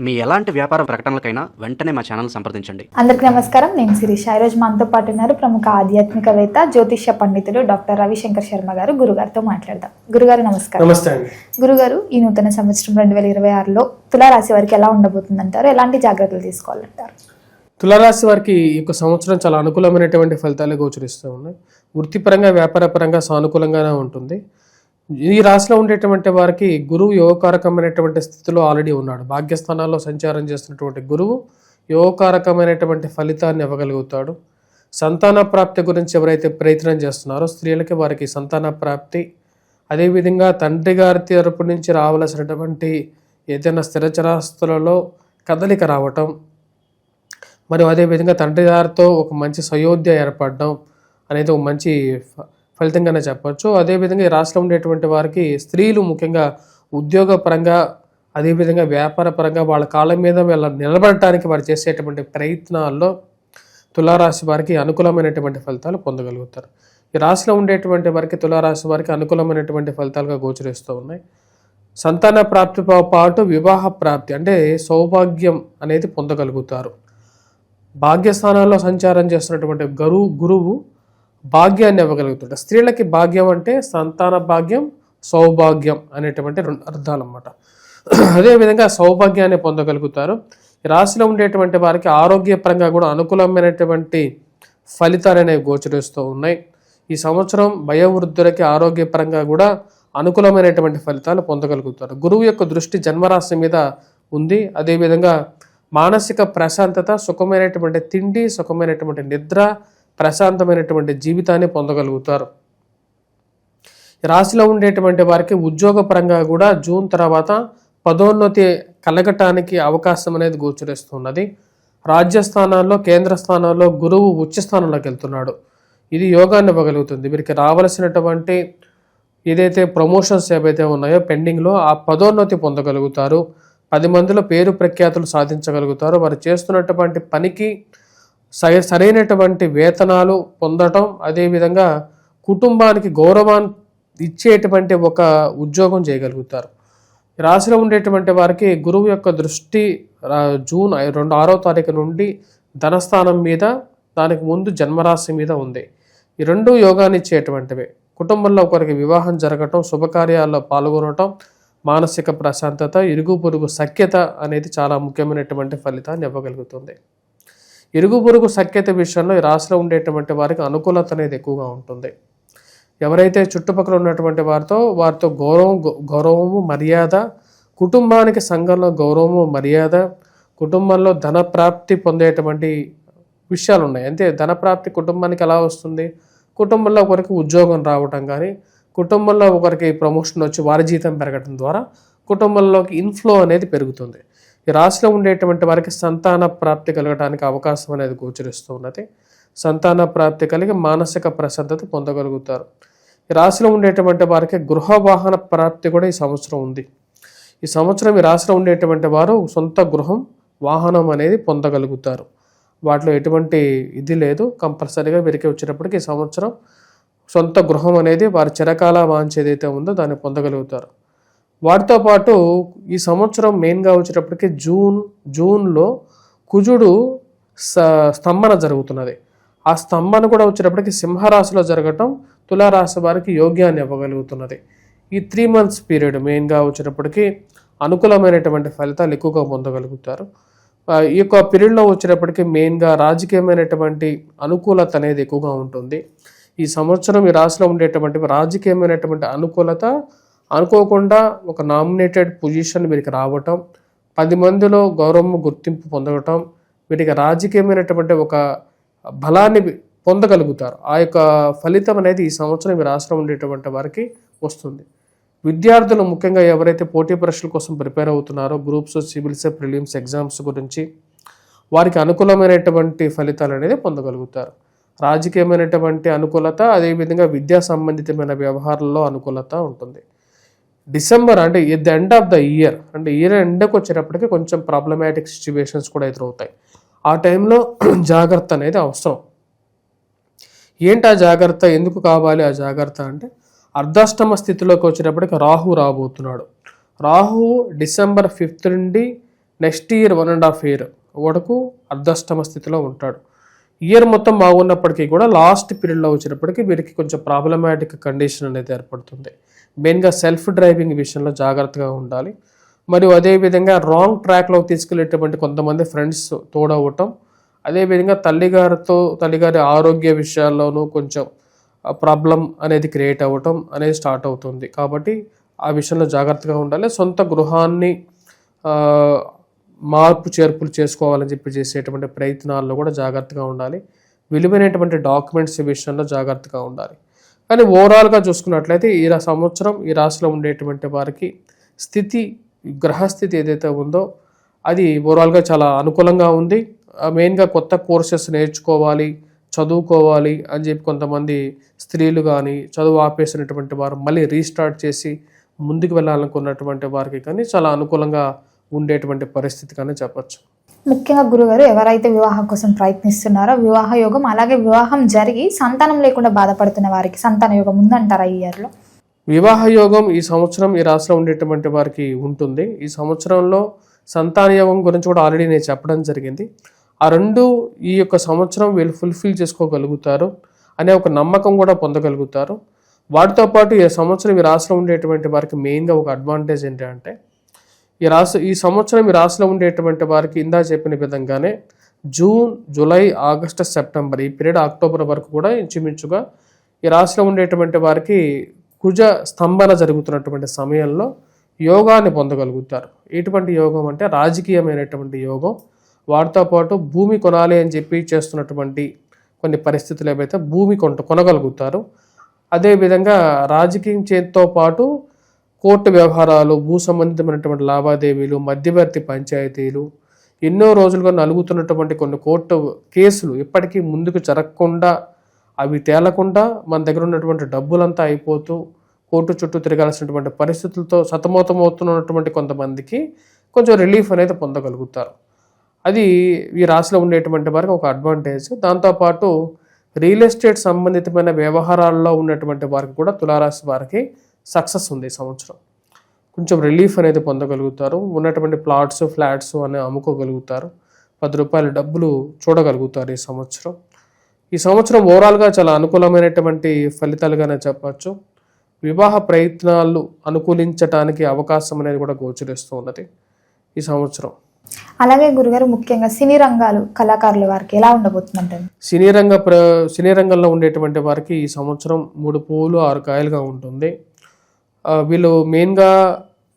మీ ఎలాంటి వ్యాపార ప్రకటనలకైనా వెంటనే మా ఛానల్ సంప్రదించండి. అందరికీ నమస్కారం. నేను శిరీష. ఈరోజు మనతో పాటు ఉన్నారు ప్రముఖ ఆధ్యాత్మికవేత్త, జ్యోతిష్య పండితులు డాక్టర్ రవిశంకర్ శర్మ గారు. గురుగారితో మాట్లాడదాం. గురుగారు నమస్కారం. నమస్తే అండి. గురుగారు, ఈ నూతన సంవత్సరం 2026లో తులారాశి వారికి ఎలా ఉండబోతుందంటారు? ఎలాంటి జాగ్రత్తలు తీసుకోవాలంటారు? తులారాశి వారికి ఈ యొక్క సంవత్సరం చాలా అనుకూలమైనటువంటి ఫలితాలు గోచరిస్తూ ఉన్నాయి. వృత్తిపరంగా, వ్యాపారపరంగా సానుకూలంగానే ఉంటుంది. ఈ రాశిలో ఉండేటువంటి వారికి గురువు యోగకారకమైనటువంటి స్థితిలో ఆల్రెడీ ఉన్నాడు. భాగ్యస్థానాల్లో సంచారం చేస్తున్నటువంటి గురువు యోగకారకమైనటువంటి ఫలితాన్ని ఇవ్వగలుగుతాడు. సంతాన ప్రాప్తి గురించి ఎవరైతే ప్రయత్నం చేస్తున్నారో స్త్రీలకి వారికి సంతాన ప్రాప్తి, అదేవిధంగా తండ్రి గారి తరపు నుంచి రావలసినటువంటి ఏదైనా స్థిరచరాస్తులలో కదలిక రావటం, మరియు అదేవిధంగా తండ్రి గారితో ఒక మంచి సయోధ్య ఏర్పడడం అనేది ఒక మంచి ఫలితంగానే చెప్పచ్చు. అదేవిధంగా ఈ రాష్ట్రంలో ఉండేటువంటి వారికి స్త్రీలు ముఖ్యంగా ఉద్యోగపరంగా, అదేవిధంగా వ్యాపార పరంగా వాళ్ళ కాళ్ళ మీద వీళ్ళ నిలబడటానికి వారు చేసేటువంటి ప్రయత్నాల్లో తులారాశి వారికి అనుకూలమైనటువంటి ఫలితాలు పొందగలుగుతారు. ఈ రాశిలో ఉండేటువంటి వారికి తులారాశి వారికి అనుకూలమైనటువంటి ఫలితాలుగా గోచరిస్తూ ఉన్నాయి. సంతాన ప్రాప్తితో పాటు వివాహ ప్రాప్తి అంటే సౌభాగ్యం అనేది పొందగలుగుతారు. భాగ్యస్థానాల్లో సంచారం చేస్తున్నటువంటి గురువు భాగ్యాన్ని ఇవ్వగలుగుతాడు. స్త్రీలకి భాగ్యం అంటే సంతాన భాగ్యం, సౌభాగ్యం అనేటువంటి రెండు అర్థాలు అన్నమాట. అదేవిధంగా సౌభాగ్యాన్ని పొందగలుగుతారు. రాశిలో ఉండేటువంటి వారికి ఆరోగ్యపరంగా కూడా అనుకూలమైనటువంటి ఫలితాలు అనేవి గోచరిస్తూ ఉన్నాయి. ఈ సంవత్సరం వయోవృద్ధులకి ఆరోగ్యపరంగా కూడా అనుకూలమైనటువంటి ఫలితాలు పొందగలుగుతారు. గురువు యొక్క దృష్టి జన్మరాశి మీద ఉంది. అదేవిధంగా మానసిక ప్రశాంతత, సుఖమైనటువంటి తిండి, సుఖమైనటువంటి నిద్ర, ప్రశాంతమైనటువంటి జీవితాన్ని పొందగలుగుతారు. రాశిలో ఉండేటువంటి వారికి ఉద్యోగపరంగా కూడా జూన్ తర్వాత పదోన్నతి కలగటానికి అవకాశం అనేది గోచరిస్తున్నది. రాజ్యస్థానాల్లో, కేంద్ర స్థానాల్లో గురువు ఉచ్చ స్థానంలోకి వెళ్తున్నాడు. ఇది యోగాన్ని ఇవ్వగలుగుతుంది. వీరికి రావలసినటువంటి ఏదైతే ప్రమోషన్స్ ఏవైతే ఉన్నాయో పెండింగ్లో, ఆ పదోన్నతి పొందగలుగుతారు. 10 మందిలో పేరు ప్రఖ్యాతులు సాధించగలుగుతారు. వారు చేస్తున్నటువంటి పనికి సరైనటువంటి వేతనాలు పొందటం, అదేవిధంగా కుటుంబానికి గౌరవాన్ని ఇచ్చేటువంటి ఒక ఉద్యోగం చేయగలుగుతారు. రాశిలో ఉండేటువంటి వారికి గురువు యొక్క దృష్టి జూన్ 6వ తారీఖు నుండి ధనస్థానం మీద, దానికి ముందు జన్మరాశి మీద ఉంది. ఈ రెండు యోగాన్ని ఇచ్చేటువంటివే. కుటుంబంలో ఒకరికి వివాహం జరగటం, శుభకార్యాల్లో పాల్గొనటం, మానసిక ప్రశాంతత, ఇరుగు పొరుగు సఖ్యత అనేది చాలా ముఖ్యమైనటువంటి ఫలితాన్ని ఇవ్వగలుగుతుంది. ఇరుగు పొరుగు సఖ్యత విషయంలో ఈ రాశిలో ఉండేటువంటి వారికి అనుకూలత అనేది ఎక్కువగా ఉంటుంది. ఎవరైతే చుట్టుపక్కల ఉన్నటువంటి వారితో గౌరవము, మర్యాద, కుటుంబానికి సంఘంలో గౌరవము, మర్యాద, కుటుంబంలో ధన ప్రాప్తి పొందేటువంటి విషయాలు ఉన్నాయి. అంతే, ధన ప్రాప్తి కుటుంబానికి ఎలా వస్తుంది? కుటుంబంలో ఒకరికి ఉద్యోగం రావటం కానీ, కుటుంబంలో ఒకరికి ప్రమోషన్ వచ్చి వారి జీతం పెరగడం ద్వారా కుటుంబంలోకి ఇన్ఫ్లో అనేది పెరుగుతుంది. ఈ రాశిలో ఉండేటువంటి వారికి సంతాన ప్రాప్తి కలగడానికి అవకాశం అనేది గోచరిస్తూ ఉన్నది. సంతాన ప్రాప్తి కలిగి మానసిక ప్రశాంతత పొందగలుగుతారు. ఈ రాశిలో ఉండేటువంటి వారికి గృహ వాహన ప్రాప్తి కూడా ఈ సంవత్సరం ఉంది. ఈ సంవత్సరం ఈ రాశిలో ఉండేటువంటి వారు సొంత గృహం, వాహనం అనేది పొందగలుగుతారు. వాటిలో ఎటువంటి ఇది లేదు. కంపల్సరీగా వీరికి వచ్చేటప్పటికి ఈ సంవత్సరం సొంత గృహం అనేది వారి చిరకాల వాంఛ ఏదైతే ఉందో దాన్ని పొందగలుగుతారు. వాటితో పాటు ఈ సంవత్సరం మెయిన్గా వచ్చేటప్పటికి జూన్లో కుజుడు స్తంభన జరుగుతున్నది. ఆ స్తంభన కూడా వచ్చేటప్పటికి సింహరాశిలో జరగటం తులారాశి వారికి యోగ్యాన్ని ఇవ్వగలుగుతున్నది. ఈ 3 months పీరియడ్ మెయిన్గా వచ్చేటప్పటికి అనుకూలమైనటువంటి ఫలితాలు ఎక్కువగా పొందగలుగుతారు. ఈ యొక్క పీరియడ్లో వచ్చేటప్పటికి మెయిన్గా రాజకీయమైనటువంటి అనుకూలత అనేది ఎక్కువగా ఉంటుంది. ఈ సంవత్సరం ఈ రాశిలో ఉండేటువంటి రాజకీయమైనటువంటి అనుకూలత, అనుకోకుండా ఒక నామినేటెడ్ పొజిషన్ వీరికి రావటం, 10 మందిలో గౌరవం, గుర్తింపు పొందటం, వీరికి రాజకీయమైనటువంటి ఒక బలాన్ని పొందగలుగుతారు. ఆ యొక్క ఫలితం అనేది ఈ సంవత్సరం ఈ రాష్ట్రంలో ఉండేటువంటి వారికి వస్తుంది. విద్యార్థులు ముఖ్యంగా ఎవరైతే పోటీ పరీక్షల కోసం ప్రిపేర్ అవుతున్నారో, గ్రూప్స్, సివిల్స్, ప్రిలిమ్స్ ఎగ్జామ్స్ గురించి, వారికి అనుకూలమైనటువంటి ఫలితాలు అనేది పొందగలుగుతారు. రాజకీయమైనటువంటి అనుకూలత, అదేవిధంగా విద్యా సంబంధితమైన వ్యవహారాల్లో అనుకూలత ఉంటుంది. డిసెంబర్ అంటే at the end of the year, అంటే ఇయర్ ఎండ్కి వచ్చేటప్పటికి కొంచెం ప్రాబ్లమాటిక్ సిచ్యువేషన్స్ కూడా ఎదురవుతాయి. ఆ టైంలో జాగ్రత్త అనేది అవసరం. ఏంటి ఆ జాగ్రత్త, ఎందుకు కావాలి ఆ జాగ్రత్త అంటే, అర్ధాష్టమ స్థితిలోకి వచ్చేటప్పటికి రాహు రాబోతున్నాడు. రాహు డిసెంబర్ 5th నుండి నెక్స్ట్ ఇయర్ 1.5 ఇయర్ వరకు అర్ధష్టమ స్థితిలో ఉంటాడు. ఇయర్ మొత్తం బాగున్నప్పటికీ కూడా లాస్ట్ పీరియడ్లో వచ్చినప్పటికీ వీరికి కొంచెం ప్రాబ్లమాటిక్ కండిషన్ అనేది ఏర్పడుతుంది. మెయిన్గా సెల్ఫ్ డ్రైవింగ్ విషయంలో జాగ్రత్తగా ఉండాలి. మరియు అదేవిధంగా రాంగ్ ట్రాక్లో తీసుకెళ్లేటువంటి కొంతమంది ఫ్రెండ్స్ తోడవటం, అదేవిధంగా తల్లిగారి ఆరోగ్య విషయాల్లోనూ కొంచెం ప్రాబ్లం అనేది క్రియేట్ అవ్వటం అనేది స్టార్ట్ అవుతుంది. కాబట్టి ఆ విషయంలో జాగ్రత్తగా ఉండాలి. సొంత గృహాన్ని మార్పు చేర్పులు చేసుకోవాలని చెప్పి చేసేటువంటి ప్రయత్నాల్లో కూడా జాగ్రత్తగా ఉండాలి. విలువైనటువంటి డాక్యుమెంట్స్ విషయంలో జాగ్రత్తగా ఉండాలి. కానీ ఓవరాల్గా చూసుకున్నట్లయితే ఈ సంవత్సరం ఈ రాశిలో ఉండేటువంటి వారికి గ్రహస్థితి ఏదైతే ఉందో అది ఓవరాల్గా చాలా అనుకూలంగా ఉంది. మెయిన్గా కొత్త కోర్సెస్ నేర్చుకోవాలి, చదువుకోవాలి అని చెప్పి కొంతమంది స్త్రీలు కానీ చదువు ఆపేసినటువంటి వారు మళ్ళీ రీస్టార్ట్ చేసి ముందుకు వెళ్ళాలనుకున్నటువంటి వారికి కానీ చాలా అనుకూలంగా ఉండేటువంటి పరిస్థితి కానీ చెప్పచ్చు. ముఖ్యంగా గురుగారు, ఎవరైతే వివాహం కోసం ప్రయత్నిస్తున్నారో వివాహ యోగం, అలాగే వివాహం జరిగి సంతానం లేకుండా బాధపడుతున్న వారికి సంతాన యోగం ఉందంటారా ఈ ఇయర్లో? వివాహ యోగం ఈ సంవత్సరం ఈ రాశిలో ఉండేటువంటి వారికి ఉంటుంది. ఈ సంవత్సరంలో సంతాన యోగం గురించి కూడా ఆల్రెడీ నేను చెప్పడం జరిగింది. ఆ రెండు ఈ యొక్క సంవత్సరం వీళ్ళు ఫుల్ఫిల్ చేసుకోగలుగుతారు అనే ఒక నమ్మకం కూడా పొందగలుగుతారు. వాటితో పాటు ఈ సంవత్సరం ఈ రాశిలో ఉండేటువంటి వారికి మెయిన్గా ఒక అడ్వాంటేజ్ ఏంటంటే ఈ సంవత్సరం ఈ రాశిలో ఉండేటువంటి వారికి ఇందా చెప్పిన విధంగానే జూన్, జూలై, ఆగస్టు, సెప్టెంబర్ ఈ పీరియడ్ అక్టోబర్ వరకు కూడా ఇంచుమించుగా ఈ రాశిలో ఉండేటువంటి వారికి కుజ స్తంభన జరుగుతున్నటువంటి సమయంలో యోగాన్ని పొందగలుగుతారు. ఎటువంటి యోగం అంటే రాజకీయమైనటువంటి యోగం. వాటితో పాటు భూమి కొనాలి అని చెప్పి చేస్తున్నటువంటి కొన్ని పరిస్థితులు ఏవైతే భూమి కొనగలుగుతారు. అదేవిధంగా రాజకీయం చేతితో పాటు కోర్టు వ్యవహారాలు, భూ సంబంధితమైనటువంటి లావాదేవీలు, మధ్యవర్తి పంచాయతీలు, ఎన్నో రోజులుగా నలుగుతున్నటువంటి కొన్ని కోర్టు కేసులు ఇప్పటికీ ముందుకు జరగకుండా, అవి తేలకుండా మన దగ్గర ఉన్నటువంటి డబ్బులంతా అయిపోతూ కోర్టు చుట్టూ తిరగాల్సినటువంటి పరిస్థితులతో సతమతమవుతున్నటువంటి కొంతమందికి కొంచెం రిలీఫ్ అనేది పొందగలుగుతారు. అది ఈ రాశిలో ఉండేటువంటి వారికి ఒక అడ్వాంటేజ్. దాంతోపాటు రియల్ ఎస్టేట్ సంబంధితమైన వ్యవహారాల్లో ఉన్నటువంటి వారికి కూడా తులారాశి వారికి సక్సెస్ ఉంది. ఈ సంవత్సరం కొంచెం రిలీఫ్ అనేది పొందగలుగుతారు. ఉన్నటువంటి ప్లాట్స్, ఫ్లాట్స్ అని అమ్ముకోగలుగుతారు. 10 రూపాయల డబ్బులు చూడగలుగుతారు ఈ సంవత్సరం ఓవరాల్గా చాలా అనుకూలమైనటువంటి ఫలితాలుగానే చెప్పచ్చు. వివాహ ప్రయత్నాలు అనుకూలించడానికి అవకాశం అనేది కూడా గోచరిస్తూ ఉన్నది ఈ సంవత్సరం. అలాగే గురుగారు, ముఖ్యంగా సినీ రంగాలు కళాకారుల వారికి ఎలా ఉండబోతుందంటే సినీ రంగంలో ఉండేటువంటి వారికి ఈ సంవత్సరం 3 పువ్వులు 6 కాయలుగా ఉంటుంది. వీళ్ళు మెయిన్గా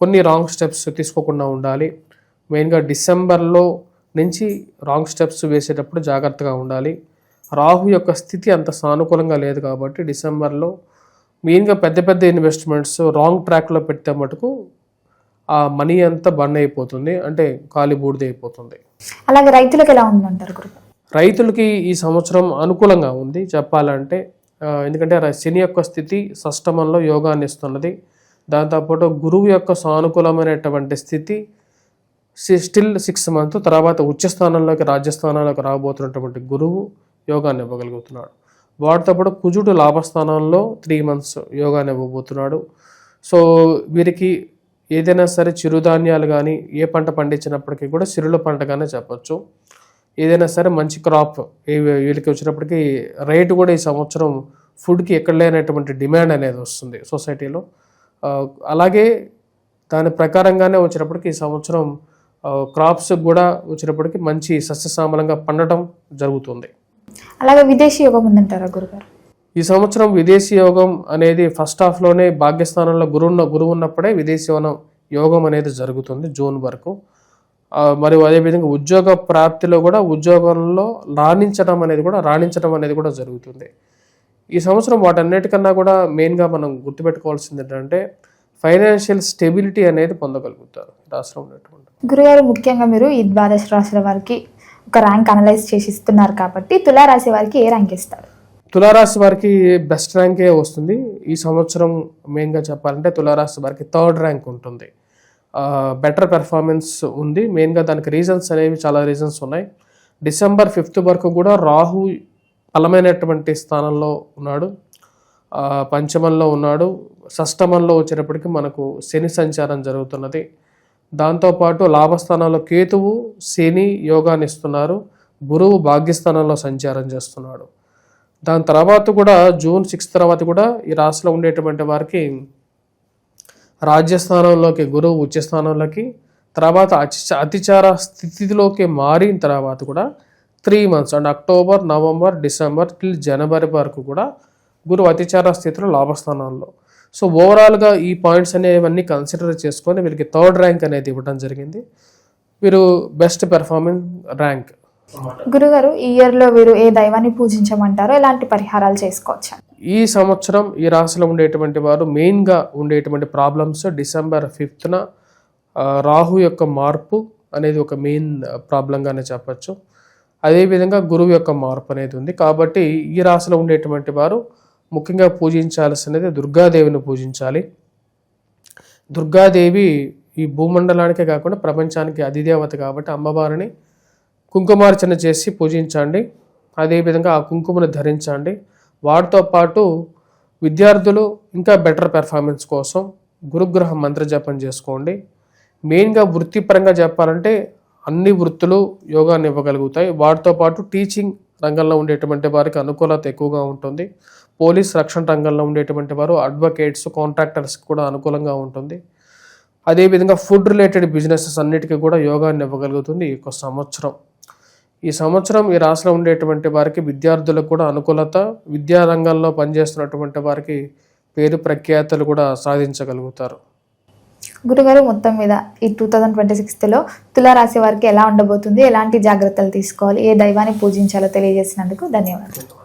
కొన్ని రాంగ్ స్టెప్స్ తీసుకోకుండా ఉండాలి. మెయిన్గా డిసెంబర్లో నుంచి రాంగ్ స్టెప్స్ వేసేటప్పుడు జాగ్రత్తగా ఉండాలి. రాహు యొక్క స్థితి అంత సానుకూలంగా లేదు కాబట్టి డిసెంబర్లో మెయిన్గా పెద్ద ఇన్వెస్ట్మెంట్స్ రాంగ్ ట్రాక్లో పెడితే మటుకు ఆ మనీ అంతా బర్న్ అయిపోతుంది, అంటే ఖాళీ బూడిద అయిపోతుంది. అలాగే రైతులకు ఎలా ఉందంటారు గురుగారు? రైతులకి ఈ సంవత్సరం అనుకూలంగా ఉంది చెప్పాలంటే. ఎందుకంటే శని యొక్క స్థితి షష్టమంలో యోగాన్ని ఇస్తున్నది. దాంతోపాటు గురువు యొక్క సానుకూలమైనటువంటి స్థితి స్టిల్ 6 months తర్వాత ఉచ్చస్థానంలోకి రాజ్యస్థానాలకు రాబోతున్నటువంటి గురువు యోగాన్ని ఇవ్వగలుగుతున్నాడు. వాటితో పాటు కుజుడు లాభస్థానంలో 3 months యోగాన్ని ఇవ్వబోతున్నాడు. సో వీరికి ఏదైనా సరే చిరుధాన్యాలు కానీ ఏ పంట పండించినప్పటికీ కూడా సిరుల పంటగానే చెప్పచ్చు. ఏదైనా సరే మంచి క్రాప్ వీళ్ళకి వచ్చినప్పటికీ రేటు కూడా ఈ సంవత్సరం ఫుడ్కి ఎక్కడ లేనటువంటి డిమాండ్ అనేది వస్తుంది సొసైటీలో. అలాగే దాని ప్రకారంగానే వచ్చినప్పటికీ ఈ సంవత్సరం క్రాప్స్ కూడా వచ్చినప్పటికీ మంచి సస్యశ్యామలంగా పండటం జరుగుతుంది. అలాగే విదేశీ యోగం ఉందంటారా గురుగారు? ఈ సంవత్సరం విదేశీ యోగం అనేది ఫస్ట్ హాఫ్లోనే భాగ్యస్థానంలో గురువు ఉన్నప్పుడే విదేశీ యోగం అనేది జరుగుతుంది జూన్ వరకు. మరియు అదేవిధంగా ఉద్యోగ ప్రాప్తిలో కూడా ఉద్యోగంలో రాణించడం అనేది కూడా జరుగుతుంది ఈ సంవత్సరం. వాటన్నిటికన్నా కూడా మెయిన్గా మనం గుర్తుపెట్టుకోవాల్సింది ఏంటంటే ఫైనాన్షియల్ స్టెబిలిటీ అనేది పొందగలుగుతారు రాష్ట్రం ఉన్నటువంటి గురుగారు. ముఖ్యంగా మీరు ఈ 12 రాశుల వారికి ఒక ర్యాంక్ అనలైజ్ చేసి ఇస్తున్నారు కాబట్టి తులారాశి వారికి ఏ ర్యాంక్ ఇస్తారు? తులారాశి వారికి బెస్ట్ ర్యాంకే వస్తుంది ఈ సంవత్సరం. మెయిన్గా చెప్పాలంటే తులారాశి వారికి 3rd ర్యాంక్ ఉంటుంది. బెటర్ పెర్ఫార్మెన్స్ ఉంది. మెయిన్గా దానికి రీజన్స్ అనేవి చాలా రీజన్స్ ఉన్నాయి. డిసెంబర్ 5th వరకు కూడా రాహు బలమైనటువంటి స్థానంలో ఉన్నాడు, పంచమంలో ఉన్నాడు. షష్టమంలో వచ్చేటప్పటికి మనకు శని సంచారం జరుగుతున్నది. దాంతోపాటు లాభస్థానంలో కేతువు శని యోగాన్ని ఇస్తున్నారు. గురువు భాగ్యస్థానంలో సంచారం చేస్తున్నాడు. దాని తర్వాత కూడా జూన్ 6 తర్వాత కూడా ఈ రాశిలో ఉండేటువంటి వారికి రాజ్యస్థానంలోకి గురువు ఉచ్చస్థానంలోకి, తర్వాత అతిచార స్థితిలోకి మారిన తర్వాత కూడా 3 months అంటే అక్టోబర్, నవంబర్, డిసెంబర్ టిల్ జనవరి వరకు కూడా గురువు అతిచార స్థితిలో లాభస్థానాల్లో. సో ఓవరాల్గా ఈ పాయింట్స్ అనేవన్నీ కన్సిడర్ చేసుకొని వీరికి 3rd ర్యాంక్ అనేది ఇవ్వడం జరిగింది. వీరు బెస్ట్ పెర్ఫార్మింగ్ ర్యాంక్. గురుగారు ఈ ఇయర్ లో వీరు ఏ దైవాన్ని పూజించమంటారో, ఎలాంటి పరిహారాలు చేసుకోవచ్చు? ఈ సంవత్సరం ఈ రాశిలో ఉండేటువంటి వారు మెయిన్గా ఉండేటువంటి ప్రాబ్లమ్స్ డిసెంబర్ 5th రాహు యొక్క మార్పు అనేది ఒక మెయిన్ ప్రాబ్లంగానే చెప్పచ్చు. అదేవిధంగా గురువు యొక్క మార్పు అనేది ఉంది. కాబట్టి ఈ రాశిలో ఉండేటువంటి వారు ముఖ్యంగా పూజించాల్సినది దుర్గాదేవిని పూజించాలి. దుర్గాదేవి ఈ భూమండలానికే కాకుండా ప్రపంచానికి అధిదేవత కాబట్టి అమ్మవారిని కుంకుమార్చన చేసి పూజించండి. అదేవిధంగా ఆ కుంకుమను ధరించండి. వాటితో పాటు విద్యార్థులు ఇంకా బెటర్ పెర్ఫార్మెన్స్ కోసం గురుగ్రహ మంత్ర జపం చేసుకోండి. మెయిన్గా వృత్తిపరంగా చెప్పాలంటే అన్ని వృత్తులు యోగాన్ని ఇవ్వగలుగుతాయి. వాటితో పాటు టీచింగ్ రంగంలో ఉండేటువంటి వారికి అనుకూలత ఎక్కువగా ఉంటుంది. పోలీస్ రక్షణ రంగంలో ఉండేటువంటి వారు అడ్వకేట్స్, కాంట్రాక్టర్స్కి కూడా అనుకూలంగా ఉంటుంది. అదేవిధంగా ఫుడ్ రిలేటెడ్ బిజినెసెస్ అన్నిటికీ కూడా యోగాన్ని ఇవ్వగలుగుతుంది ఈ సంవత్సరం. ఈ సంవత్సరం ఈ రాశిలో ఉండేటువంటి వారికి విద్యార్థులకు కూడా అనుకూలత, విద్యా రంగంలో పనిచేస్తున్నటువంటి వారికి పేరు ప్రఖ్యాతలు కూడా సాధించగలుగుతారు. గురుగారు మొత్తం మీద ఈ 2026లో తులారాశి వారికి ఎలా ఉండబోతుంది, ఎలాంటి జాగ్రత్తలు తీసుకోవాలి, ఏ దైవాన్ని పూజించాలో తెలియజేసినందుకు ధన్యవాదాలు.